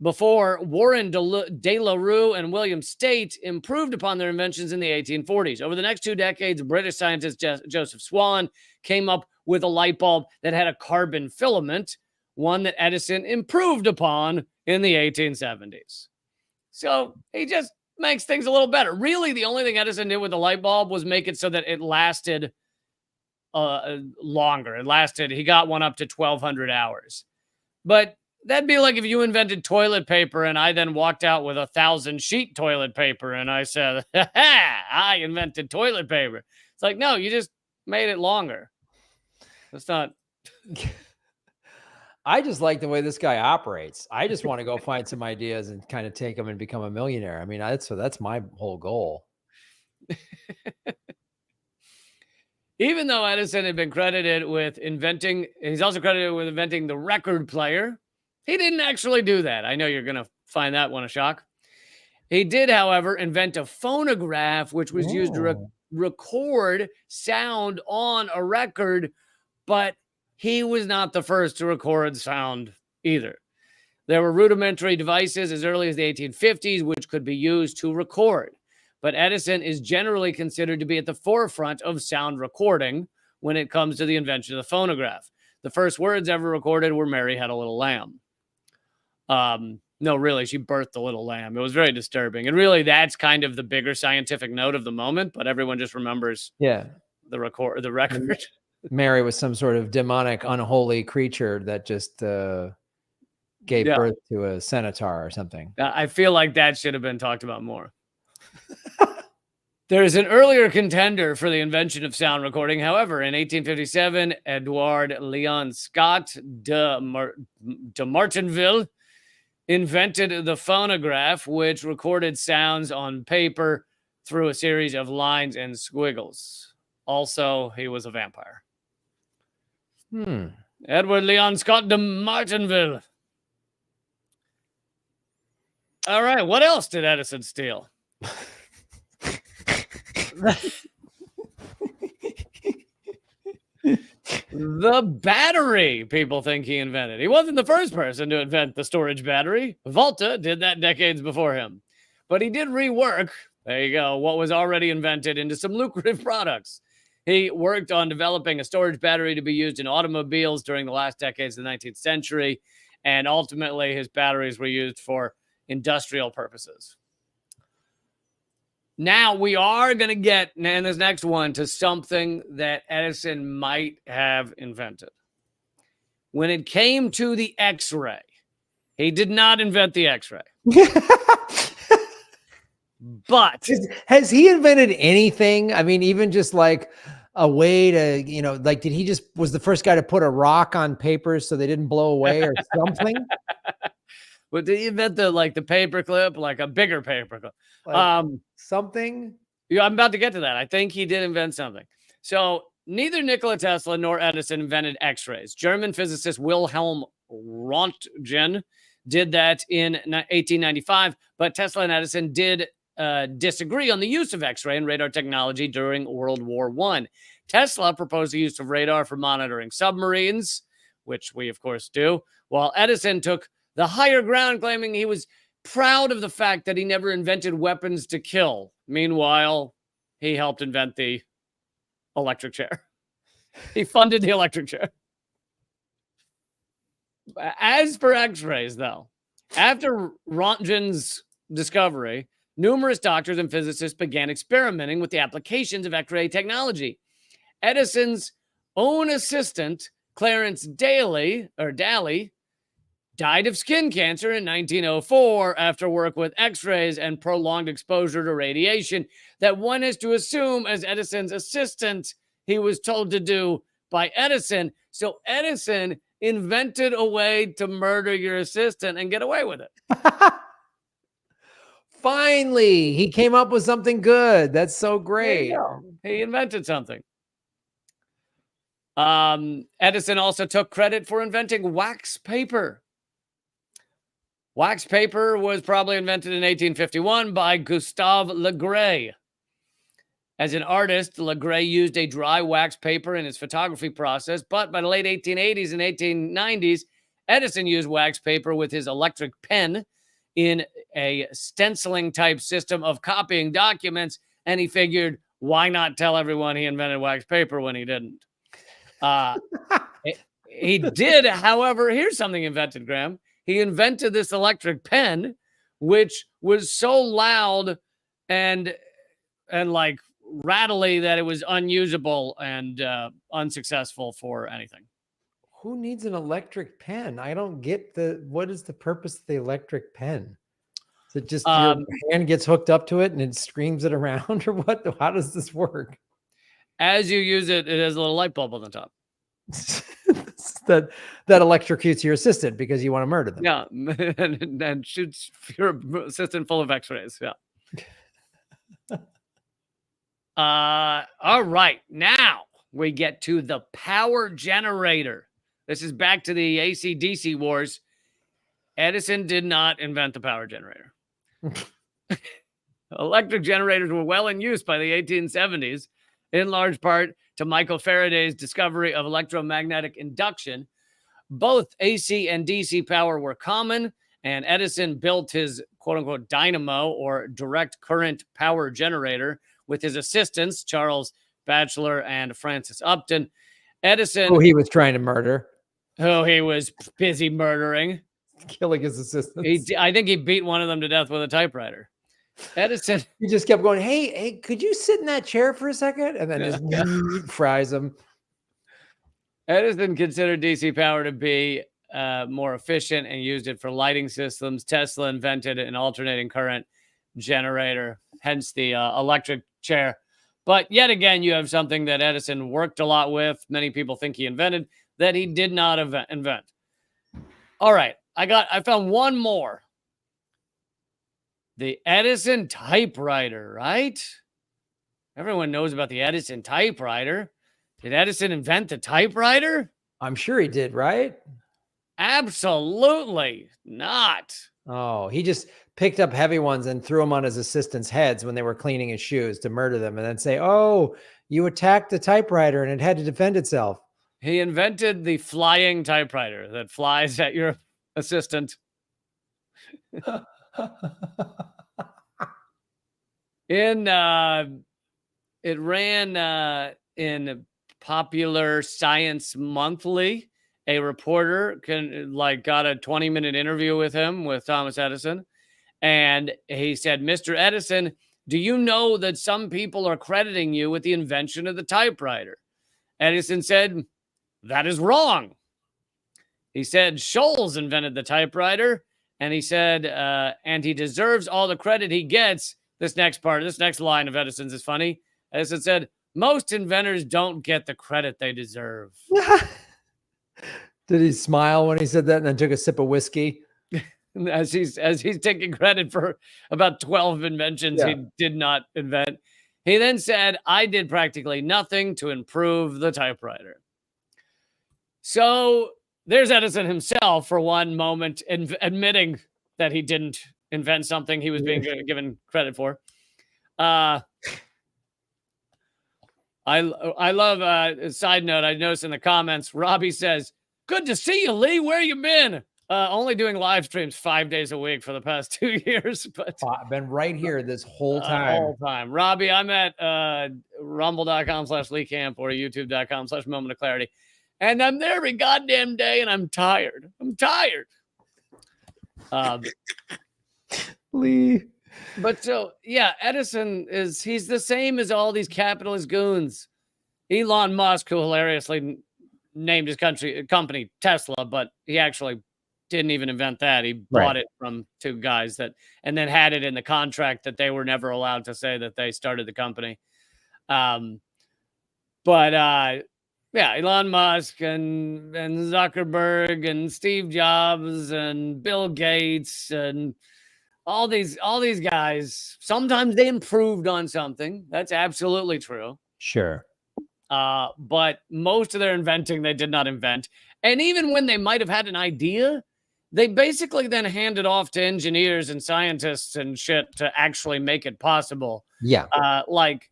before Warren de la Rue and William State improved upon their inventions in the 1840s. Over the next 2 decades, British scientist Joseph Swan came up with a light bulb that had a carbon filament, one that Edison improved upon in the 1870s. So he just makes things a little better. Really, the only thing Edison did with the light bulb was make it so that it lasted longer. He got one up to 1,200 hours. But that'd be like if you invented toilet paper and I then walked out with 1,000 sheet toilet paper and I said, I invented toilet paper. It's like, no, you just made it longer. That's not... I just like the way this guy operates. I just want to go find some ideas and kind of take them and become a millionaire. I mean, that's my whole goal. Even though Edison had been credited with he's also credited with inventing the record player. He didn't actually do that. I know you're going to find that one a shock. He did, however, invent a phonograph, which was used to record sound on a record, but he was not the first to record sound either. There were rudimentary devices as early as the 1850s, which could be used to record. But Edison is generally considered to be at the forefront of sound recording when it comes to the invention of the phonograph. The first words ever recorded were "Mary had a little lamb." No, really, she birthed a little lamb. It was very disturbing. And really, that's kind of the bigger scientific note of the moment, but everyone just remembers the record. Mary was some sort of demonic, unholy creature that just gave birth to a centaur or something. I feel like that should have been talked about more. There's an earlier contender for the invention of sound recording. However, in 1857, Edward Leon Scott de Martinville invented the phonograph, which recorded sounds on paper through a series of lines and squiggles. Also, he was a vampire. Edward Leon Scott de Martinville. All right, what else did Edison steal? The battery, people think he invented. He wasn't the first person to invent the storage battery. Volta did that decades before him. But he did rework, there you go, what was already invented into some lucrative products. He worked on developing a storage battery to be used in automobiles during the last decades of the 19th century, and ultimately his batteries were used for industrial purposes. Now we are going to get, in this next one, to something that Edison might have invented. When it came to the X-ray, he did not invent the X-ray. But has he invented anything? I mean, even just like a way to, like, did he just was the first guy to put a rock on papers so they didn't blow away or something? But did he invent the paper clip, like a bigger paper clip? Like something? Yeah, I'm about to get to that. I think he did invent something. So neither Nikola Tesla nor Edison invented X-rays. German physicist Wilhelm Röntgen did that in 1895, but Tesla and Edison did disagree on the use of X-ray and radar technology during World War I. Tesla proposed the use of radar for monitoring submarines, which we, of course, do, while Edison took the higher ground, claiming he was proud of the fact that he never invented weapons to kill. Meanwhile, he helped invent the electric chair. He funded the electric chair. As for X-rays, though, after Röntgen's discovery, numerous doctors and physicists began experimenting with the applications of X-ray technology. Edison's own assistant, Clarence Daly, died of skin cancer in 1904 after work with X-rays and prolonged exposure to radiation that one is to assume, as Edison's assistant, he was told to do by Edison. So Edison invented a way to murder your assistant and get away with it. Finally, he came up with something good. That's so great. He invented something. Edison also took credit for inventing wax paper. Wax paper was probably invented in 1851 by Gustave Le Gray. As an artist, Le Gray used a dry wax paper in his photography process, but by the late 1880s and 1890s, Edison used wax paper with his electric pen in a stenciling type system of copying documents, and he figured, why not tell everyone he invented wax paper when he didn't? He did, however, here's something he invented, Graham. He invented this electric pen, which was so loud and like rattly that it was unusable and unsuccessful for anything. Who needs an electric pen? I don't get what is the purpose of the electric pen? Is it just your hand gets hooked up to it and it screams it around, or what? How does this work? As you use it, it has a little light bulb on the top. that electrocutes your assistant because you want to murder them. Yeah, and shoots your assistant full of X-rays. Yeah. All right, now we get to the power generator. This is back to the AC/DC wars. Edison did not invent the power generator. Electric generators were well in use by the 1870s, in large part to Michael Faraday's discovery of electromagnetic induction. Both AC and DC power were common, and Edison built his quote-unquote dynamo, or direct current power generator, with his assistants, Charles Batchelor and Francis Upton. Edison, who he was trying to murder. Who he was busy murdering. Killing his assistants. I think he beat one of them to death with a typewriter. Edison. He just kept going, hey, could you sit in that chair for a second? And then just fries him. Edison considered DC power to be more efficient and used it for lighting systems. Tesla invented an alternating current generator, hence the electric chair. But yet again, you have something that Edison worked a lot with. Many people think he invented that he did not invent. All right, I found one more. The Edison typewriter, right? Everyone knows about the Edison typewriter. Did Edison invent the typewriter? I'm sure he did, right? Absolutely not. Oh, he just picked up heavy ones and threw them on his assistants' heads when they were cleaning his shoes to murder them, and then say, oh, you attacked the typewriter and it had to defend itself. He invented the flying typewriter that flies at your assistant. It ran in Popular Science Monthly. A reporter got a 20-minute interview with him, with Thomas Edison. And he said, Mr. Edison, do you know that some people are crediting you with the invention of the typewriter? Edison said, that is wrong. He said, Sholes invented the typewriter. And he said, and he deserves all the credit he gets. This next line of Edison's is funny. Edison said, most inventors don't get the credit they deserve. Did he smile when he said that and then took a sip of whiskey? As he's taking credit for about 12 inventions Yeah. he did not invent. He then said, I did practically nothing to improve the typewriter. So there's Edison himself for one moment admitting that he didn't invent something he was being given credit for. I love a side note. I noticed in the comments, Robbie says, good to see you, Lee. Where you been? Only doing live streams 5 days a week for the past 2 years, but I've been right here this whole time. Robbie, I'm at rumble.com/LeeCamp or youtube.com/Moment of Clarity. And I'm there every goddamn day and I'm tired. Lee. But so, yeah, Edison he's the same as all these capitalist goons. Elon Musk, who hilariously named his company Tesla, but he actually didn't even invent that. He bought it from two guys and then had it in the contract that they were never allowed to say that they started the company. Yeah, Elon Musk and Zuckerberg and Steve Jobs and Bill Gates and all these guys, sometimes they improved on something. That's absolutely true. Sure. But most of their inventing, they did not invent. And even when they might have had an idea, they basically then handed off to engineers and scientists and shit to actually make it possible. Yeah. Like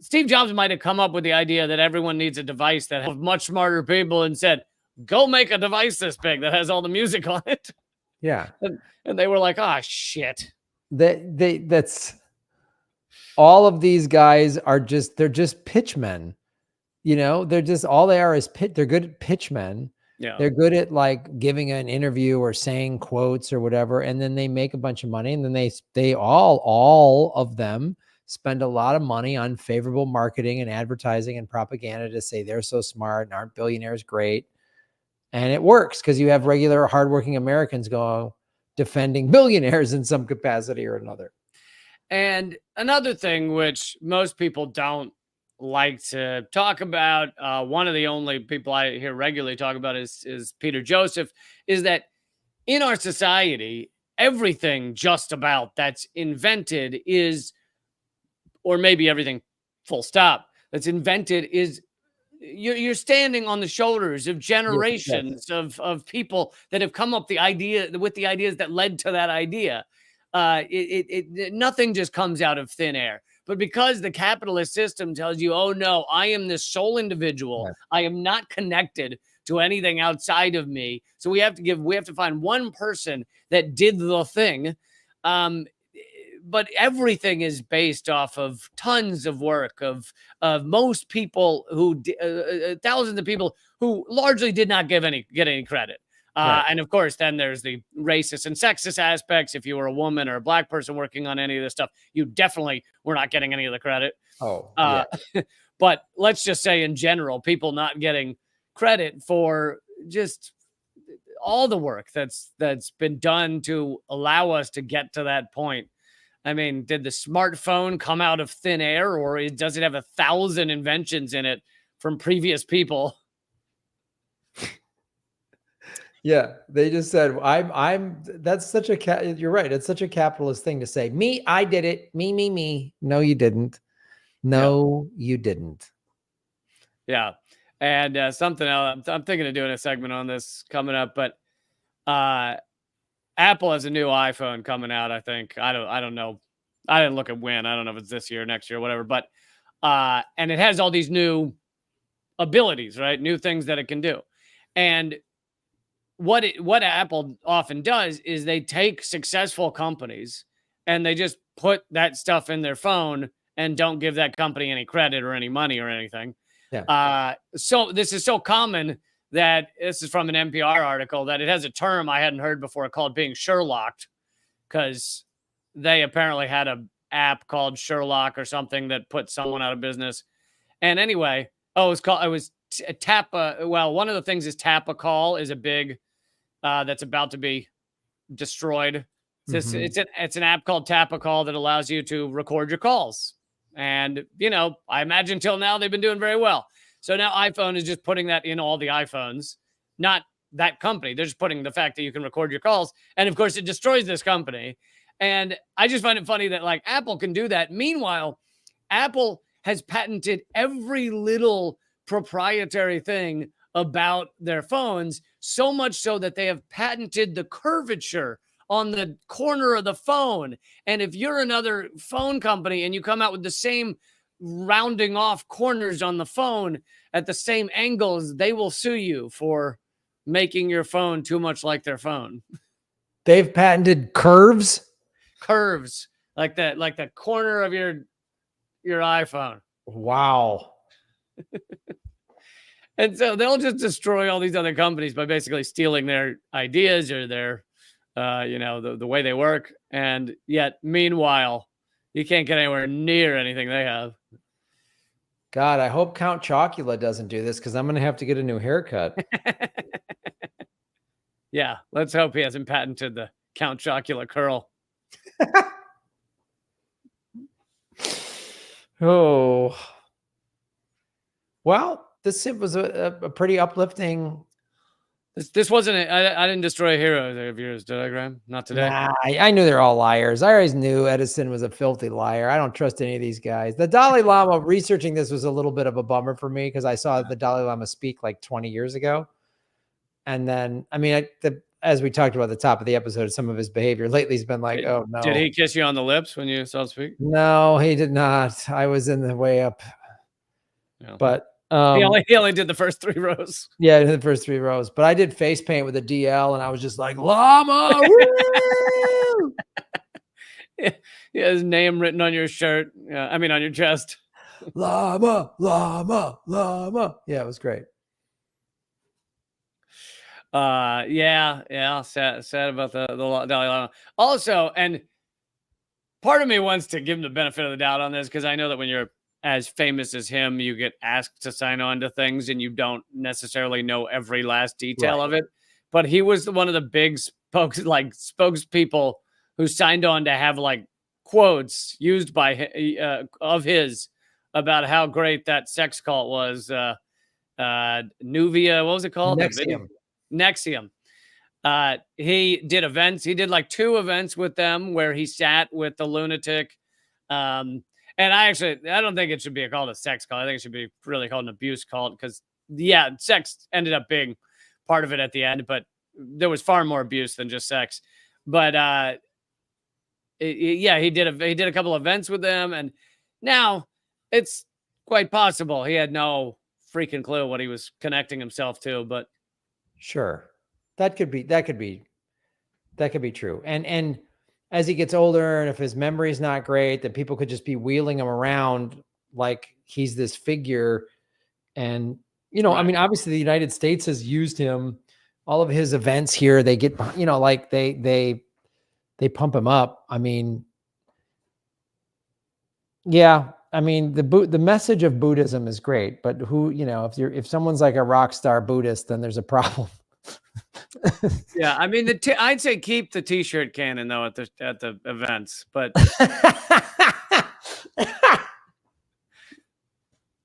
Steve Jobs might have come up with the idea that everyone needs a device that has much smarter people and said, go make a device this big that has all the music on it. Yeah. And they were like, oh, shit. That's all of these guys are they're just pitchmen. You know, they're just, all they are is they're good at pitchmen. Yeah. They're good at like giving an interview or saying quotes or whatever. And then they make a bunch of money. And then they all of them spend a lot of money on favorable marketing and advertising and propaganda to say they're so smart and aren't billionaires great. And it works because you have regular hardworking Americans defending billionaires in some capacity or another. And another thing which most people don't like to talk about, one of the only people I hear regularly talk about is Peter Joseph, is that in our society, everything just about that's invented is, or maybe everything full stop that's invented is, you're standing on the shoulders of generations of people that have come up with the ideas that led to that idea. Nothing just comes out of thin air. But because the capitalist system tells you, oh no, I am this sole individual, I am not connected to anything outside of me. So we have to find one person that did the thing. But everything is based off of tons of work of most people who thousands of people who largely did not get any credit. And of course, then there's the racist and sexist aspects. If you were a woman or a black person working on any of this stuff, you definitely were not getting any of the credit. But let's just say in general, people not getting credit for just all the work that's been done to allow us to get to that point. I mean, did the smartphone come out of thin air, or does it have 1,000 inventions in it from previous people? Yeah, they just said, that's such a, you're right. It's such a capitalist thing to say. Me, I did it. Me. No, you didn't. No, you didn't. Yeah. And something else, I'm thinking of doing a segment on this coming up, but Apple has a new iPhone coming out, I think. I don't know. I didn't look at when. I don't know if it's this year, next year, whatever. But and it has all these new abilities, right? New things that it can do. And what Apple often does is they take successful companies and they just put that stuff in their phone and don't give that company any credit or any money or anything. So this is so common that this is from an NPR article that it has a term I hadn't heard before called being Sherlocked, because they apparently had an app called Sherlock or something that put someone out of business. And anyway, one of the things is Tap a Call is a big, that's about to be destroyed. It's an app called Tap a Call that allows you to record your calls. And, you know, I imagine till now they've been doing very well. So now iPhone is just putting that in all the iPhones, not that company. They're just putting the fact that you can record your calls. And of course, it destroys this company. And I just find it funny that like Apple can do that. Meanwhile, Apple has patented every little proprietary thing about their phones, so much so that they have patented the curvature on the corner of the phone. And if you're another phone company and you come out with the same rounding off corners on the phone at the same angles, they will sue you for making your phone too much like their phone. They've patented curves. Curves like that, like the corner of your iPhone. Wow. And so they'll just destroy all these other companies by basically stealing their ideas or their, you know, the way they work. And yet, meanwhile, you can't get anywhere near anything they have. God, I hope Count Chocula doesn't do this because I'm going to have to get a new haircut. Yeah, let's hope he hasn't patented the Count Chocula curl. Oh. Well, this was a pretty uplifting. This wasn't it. I didn't destroy a hero of yours, did I, Graham? Not today. Nah, I knew they're all liars. I always knew Edison was a filthy liar. I don't trust any of these guys. The Dalai Lama, researching this was a little bit of a bummer for me because I saw the Dalai Lama speak like 20 years ago. And then, I mean, as we talked about at the top of the episode, some of his behavior lately has been like, oh no. Did he kiss you on the lips when you saw him speak? No, he did not. I was in the way up. Yeah. But he only did the first 3 rows. Yeah, the first 3 rows. But I did face paint with a DL, and I was just like, Llama. Yeah, his name written on your shirt. I mean, on your chest. Llama, llama, llama. Yeah, it was great. Yeah. Sad about the Dalai Lama. Also, and part of me wants to give him the benefit of the doubt on this because I know that when you're as famous as him, you get asked to sign on to things and you don't necessarily know every last detail of it. But he was one of the big spokespeople who signed on to have like quotes used by of his about how great that sex cult was. Nuvia, what was it called? NXIVM. He did events. He did like 2 events with them where he sat with the lunatic. And I don't think it should be called a sex cult. I think it should be really called an abuse cult because, yeah, sex ended up being part of it at the end, but there was far more abuse than just sex. But yeah, he did a couple events with them, and now it's quite possible he had no freaking clue what he was connecting himself to. But sure, that could be true. And as he gets older, and if his memory is not great, then people could just be wheeling him around like he's this figure. And, you know, right. I mean, obviously the United States has used him. All of his events here, they get, you know, like they pump him up. I mean, yeah, I mean, the message of Buddhism is great, but who, you know, if someone's like a rock star Buddhist, then there's a problem. Yeah, I mean, I'd say keep the T-shirt cannon though at the events, but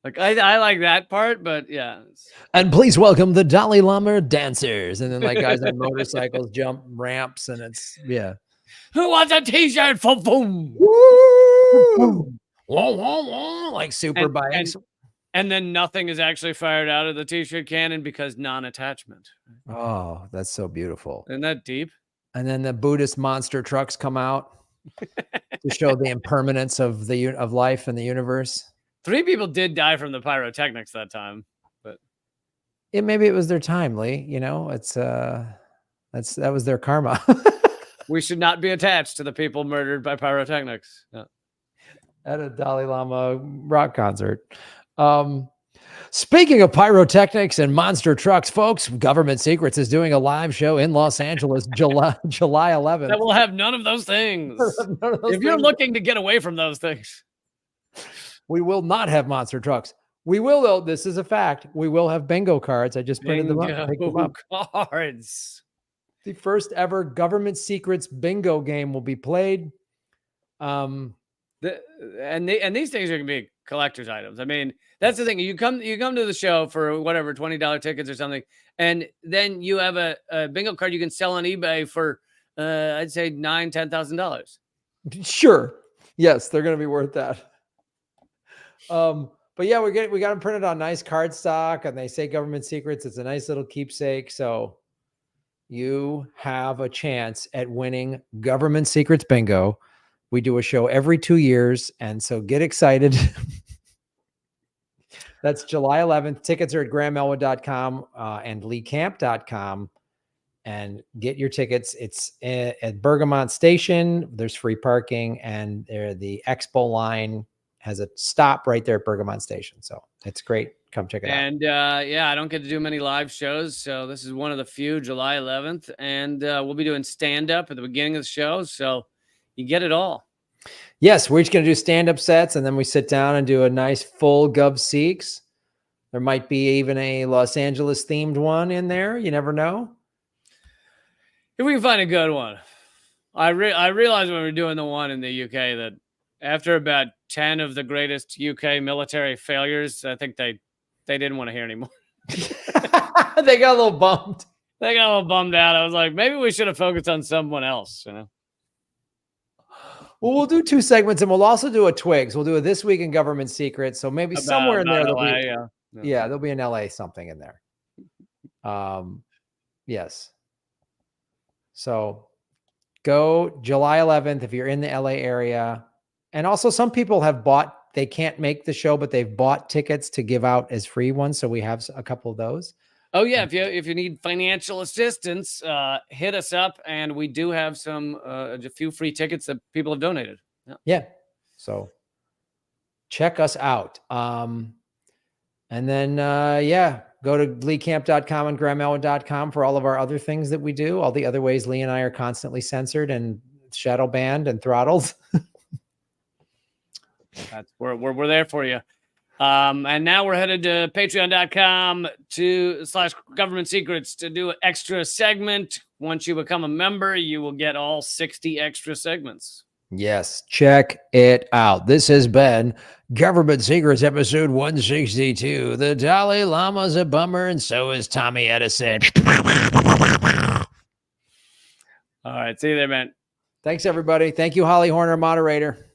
like I like that part, but yeah. And please welcome the Dalai Lama dancers, and then like guys on motorcycles jump ramps, and it's Who wants a T-shirt? Boom, boom, boom, like super bikes. And then nothing is actually fired out of the T-shirt cannon because non-attachment. Oh, that's so beautiful. Isn't that deep? And then the Buddhist monster trucks come out to show the impermanence of life and the universe. 3 people did die from the pyrotechnics that time, but maybe it was their time, Lee. You know, that was their karma. We should not be attached to the people murdered by pyrotechnics. Yeah. At a Dalai Lama rock concert. Speaking of pyrotechnics and monster trucks, folks, Government Secrets is doing a live show in Los Angeles, July 11th. That will have none of those things. If you're looking to get away from those things. We will not have monster trucks. We will, though. This is a fact. We will have bingo cards. I just printed them up. Pick them up. Cards. The first ever Government Secrets bingo game will be played. And these things are gonna be collector's items. I mean, that's the thing. You come to the show for whatever $20 tickets or something, and then you have a bingo card you can sell on eBay for I'd say $9,000-$10,000. Sure. Yes, they're going to be worth that. But yeah, we got them printed on nice cardstock, and they say government secrets. It's a nice little keepsake. So you have a chance at winning government secrets bingo. We do a show every 2 years, and so get excited. That's July 11th. Tickets are at grahamelwood.com and leecamp.com. And get your tickets. It's at Bergamot Station. There's free parking, and the Expo line has a stop right there at Bergamot Station. So it's great. Come check it out. And yeah, I don't get to do many live shows, so this is one of the few, July 11th. And we'll be doing stand-up at the beginning of the show, so you get it all. Yes, we're just going to do stand-up sets, and then we sit down and do a nice full Gov Seeks. There might be even a Los Angeles themed one in there. You never know. If we can find a good one. I realized when we were doing the one in the UK that after about 10 of the greatest UK military failures, I think they didn't want to hear anymore. They got a little bummed. They got a little bummed out. I was like, maybe we should have focused on someone else, you know? Well, we'll do 2 segments, and we'll also do a Twigs. We'll do a This Week in Government Secrets. So maybe somewhere in there, there'll be an LA something in there. Yes. So go July 11th if you're in the LA area. And also some people have they can't make the show, but they've bought tickets to give out as free ones. So we have a couple of those. Oh yeah. If you need financial assistance, hit us up. And we do have a few free tickets that people have donated. Yeah. So check us out. And then, go to leecamp.com and grahamelwood.com for all of our other things that we do. All the other ways Lee and I are constantly censored and shadow banned and throttled. We're there for you. And now we're headed to patreon.com/government secrets to do an extra segment. Once you become a member, you will get all 60 extra segments. Yes, check it out. This has been Government Secrets episode 162. The Dalai Lama's a bummer, and so is Tommy Edison. All right, see you there, man. Thanks, everybody. Thank you, Holly Horner, moderator.